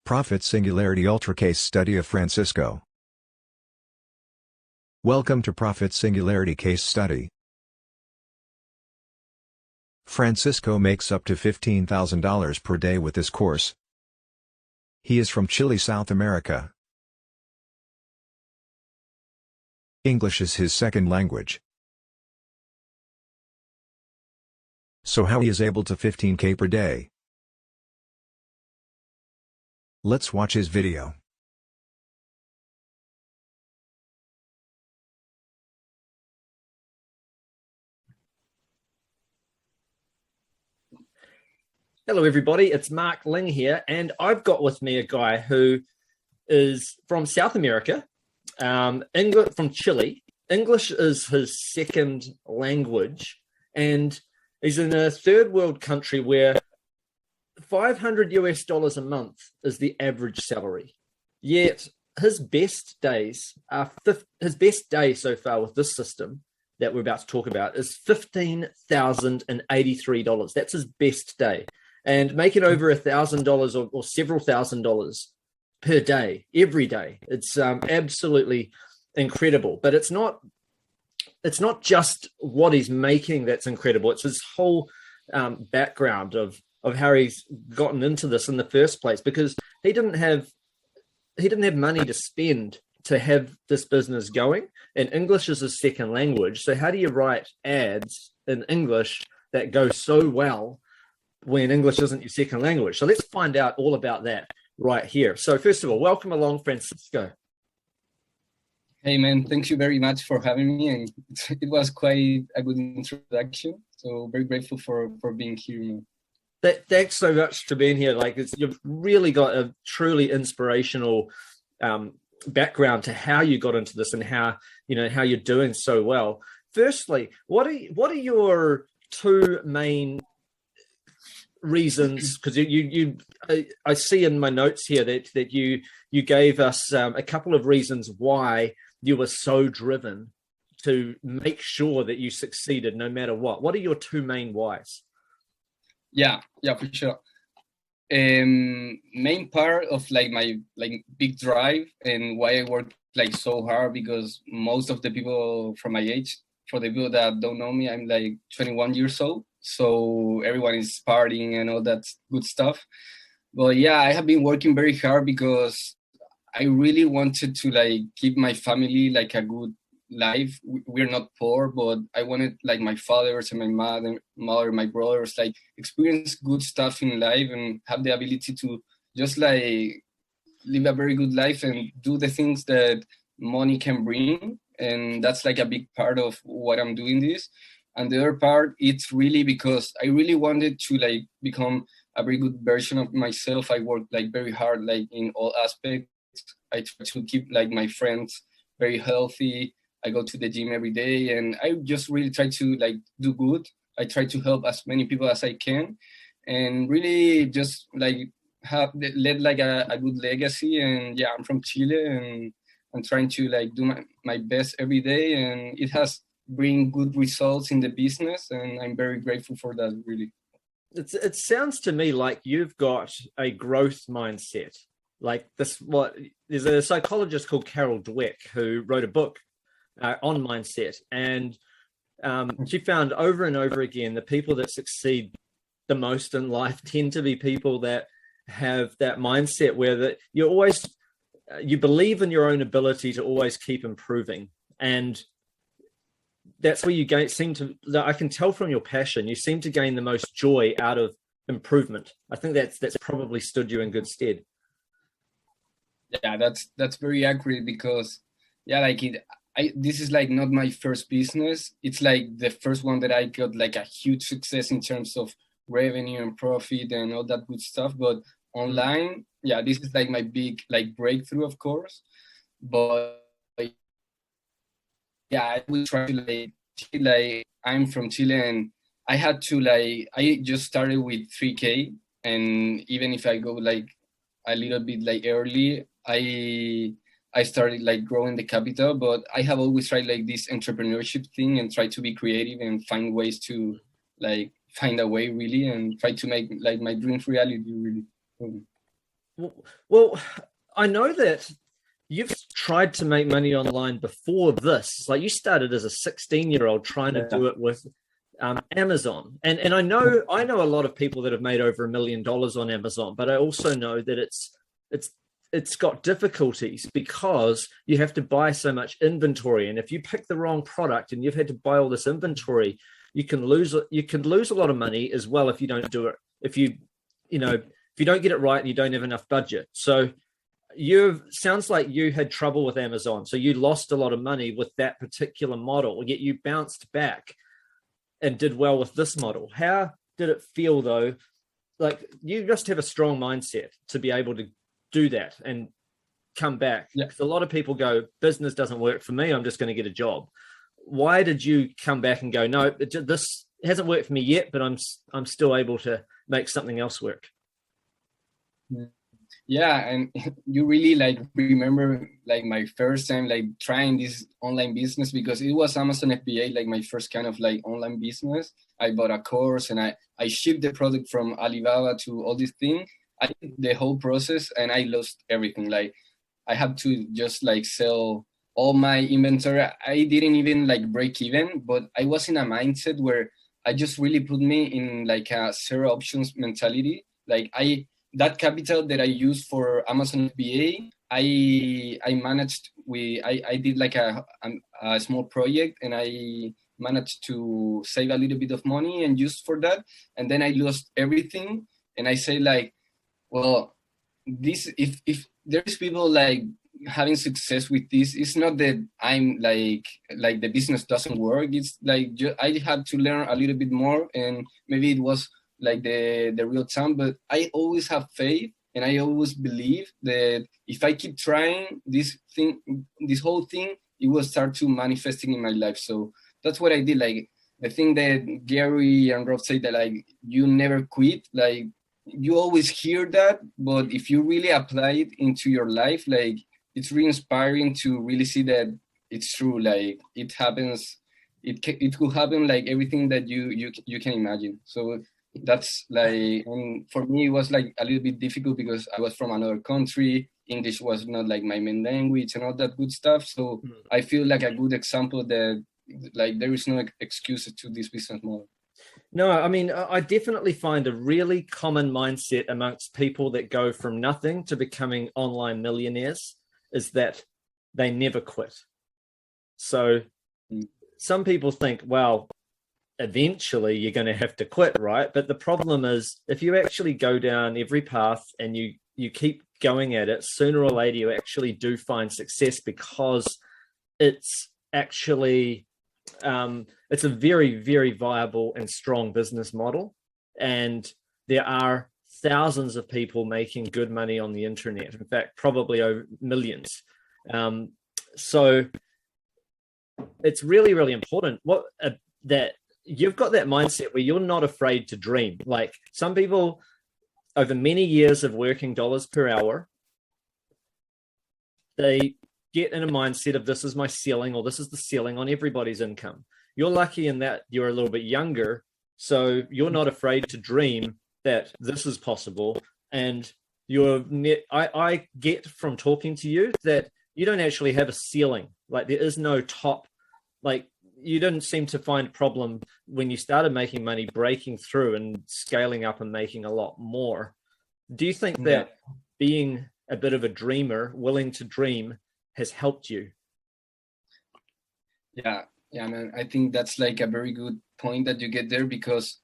Prophet Singularity Ultra Case Study of Francisco. Welcome to Prophet Singularity Case Study. Francisco makes up to $15,000 per day with this course. He is from Chile, South America. English is his second language. So how he is able to $15K per day? Let's watch his video. Hello everybody, it's Mark Ling here, and I've got with me a guy who is from South America, from Chile. English is his second language, and he's in a third world country where $500 a month is the average salary. Yet his best day so far with this system that we're about to talk about is $15,083. That's his best day. And making over $1,000 or several $1,000s per day, every day. It's absolutely incredible. But it's not just what he's making that's incredible. It's his whole background of how he's gotten into this in the first place, because he didn't have money to spend to have this business going, and English is his second language. So how do you write ads in English that go so well when English isn't your second language? So let's find out all about that right here. So first of all, welcome along, Francisco. Hey man, thank you very much for having me, and it was quite a good introduction. So very grateful for being here, man. Thanks so much for being here. You've really got a truly inspirational background to how you got into this and how you're doing so well. Firstly, what are your two main reasons? Because I see in my notes here that you gave us a couple of reasons why you were so driven to make sure that you succeeded no matter what. What are your two main whys? Yeah, for sure. Main part of my big drive and why I work so hard, because most of the people from my age, for the people that don't know me, I'm 21 years old. So everyone is partying and all that good stuff. But yeah, I have been working very hard because I really wanted to give my family a good life. We're not poor, but I wanted my fathers and my mother, my brothers, experience good stuff in life and have the ability to just live a very good life and do the things that money can bring. And that's a big part of what I'm doing this. And the other part, it's really because I really wanted to become a very good version of myself. I work very hard in all aspects. I try to keep my friends very healthy. I go to the gym every day, and I just really try to do good. I try to help as many people as I can, and really just led a good legacy. And yeah, I'm from Chile, and I'm trying to do my best every day, and it has bring good results in the business, and I'm very grateful for that, really. It sounds to me like you've got a growth mindset. There's a psychologist called Carol Dweck who wrote a book on mindset, and she found over and over again the people that succeed the most in life tend to be people that have that mindset where you believe in your own ability to always keep improving, and that's where you I can tell from your passion, you seem to gain the most joy out of improvement. I think that's probably stood you in good stead. Yeah, that's very accurate, because this is not my first business. It's the first one that I got a huge success in terms of revenue and profit and all that good stuff. But online, yeah, this is my big breakthrough, of course. But yeah, I will try to I'm from Chile, and I had to I just started with 3K, and even if I go a little bit early, I started growing the capital. But I have always tried this entrepreneurship thing and try to be creative and find ways to find a way, really, and try to make my dreams reality, really. Well, I know that you've tried to make money online before this. Like you started as a 16-year-old trying to do it with Amazon, and I know a lot of people that have made over $1 million on Amazon, but I also know that it's got difficulties because you have to buy so much inventory, and if you pick the wrong product and you've had to buy all this inventory, you can lose a lot of money as well if you don't do it. If you don't get it right and you don't have enough budget. So sounds like you had trouble with Amazon. So you lost a lot of money with that particular model, yet you bounced back and did well with this model. How did it feel though? Like you just have a strong mindset to be able to do that and come back. Yeah. Because a lot of people go, business doesn't work for me, I'm just going to get a job. Why did you come back and go, no, this hasn't worked for me yet, but I'm still able to make something else work? Yeah, and you really like remember like my first time like trying this online business, because it was Amazon FBA, like my first kind of like online business. I bought a course and I shipped the product from Alibaba to all these things. I did the whole process and I lost everything. Like I had to just like sell all my inventory. I didn't even like break even, but I was in a mindset where I just really put me in like a zero options mentality. Like that capital that I used for Amazon FBA, I managed I did like a small project, and I managed to save a little bit of money and use for that. And then I lost everything. And I say like, well, this if there's people like having success with this, it's not that I'm like the business doesn't work. It's like I had to learn a little bit more, and maybe it was like the real time, but I always have faith, and I always believe that if I keep trying this whole thing, it will start to manifesting in my life. So that's what I did. Like the thing that Gary and Rob say, that like you never quit, like you always hear that, but if you really apply it into your life, like it's really inspiring to really see that it's true. Like it happens, it could happen, like everything that you can imagine. So that's like, and for me it was like a little bit difficult because I was from another country. English was not like my main language and all that good stuff. So I feel like a good example that like there is no excuses to this business model. No, I mean, I definitely find a really common mindset amongst people that go from nothing to becoming online millionaires is that they never quit. So some people think, well, eventually you're going to have to quit, right? But the problem is if you actually go down every path and you keep going at it, sooner or later you actually do find success, because it's actually it's a very, very viable and strong business model. And there are thousands of people making good money on the internet. In fact, probably over millions. So it's really, really important that you've got that mindset where you're not afraid to dream. Like some people over many years of working dollars per hour, they get in a mindset of this is my ceiling, or this is the ceiling on everybody's income. You're lucky in that you're a little bit younger, so you're not afraid to dream that this is possible. And I get from talking to you that you don't actually have a ceiling. Like there is no top. Like you didn't seem to find a problem when you started making money, breaking through and scaling up and making a lot more. Do you think that being a bit of a dreamer, willing to dream, has helped you? Yeah, man. I think that's like a very good point that you get there, because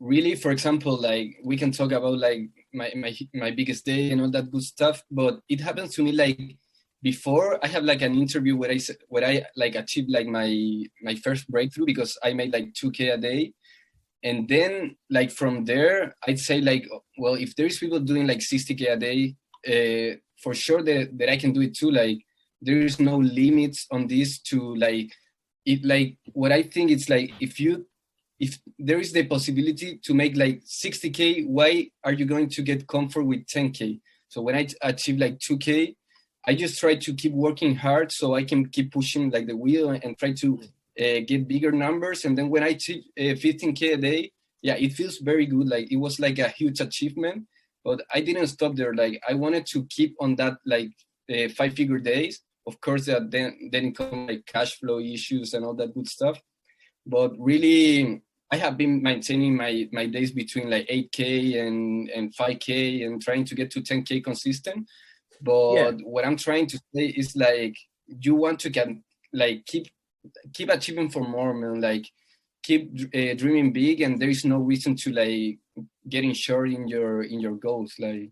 really, for example, like we can talk about like my biggest day and all that good stuff, but it happens to me like before I have like an interview where I like achieved like my first breakthrough, because I made like 2K a day. And then like from there, I'd say like, well, if there's people doing like 60K a day, for sure that I can do it too. Like there is no limits on this to like it. Like what I think it's like, if there is the possibility to make like 60K, why are you going to get comfort with 10K? So when I achieve like 2K, I just try to keep working hard so I can keep pushing like the wheel and try to get bigger numbers. And then when I achieve 15K a day, yeah, it feels very good. Like it was like a huge achievement. but I didn't stop there. Like I wanted to keep on that like 5-figure days. Of course, then come like cash flow issues and all that good stuff. But really, I have been maintaining my days between like 8K and 5K and trying to get to 10K consistent. But what I'm trying to say is like you want to get like keep achieving for more, man. Like keep dreaming big, and there is no reason to like getting short in your goals. Like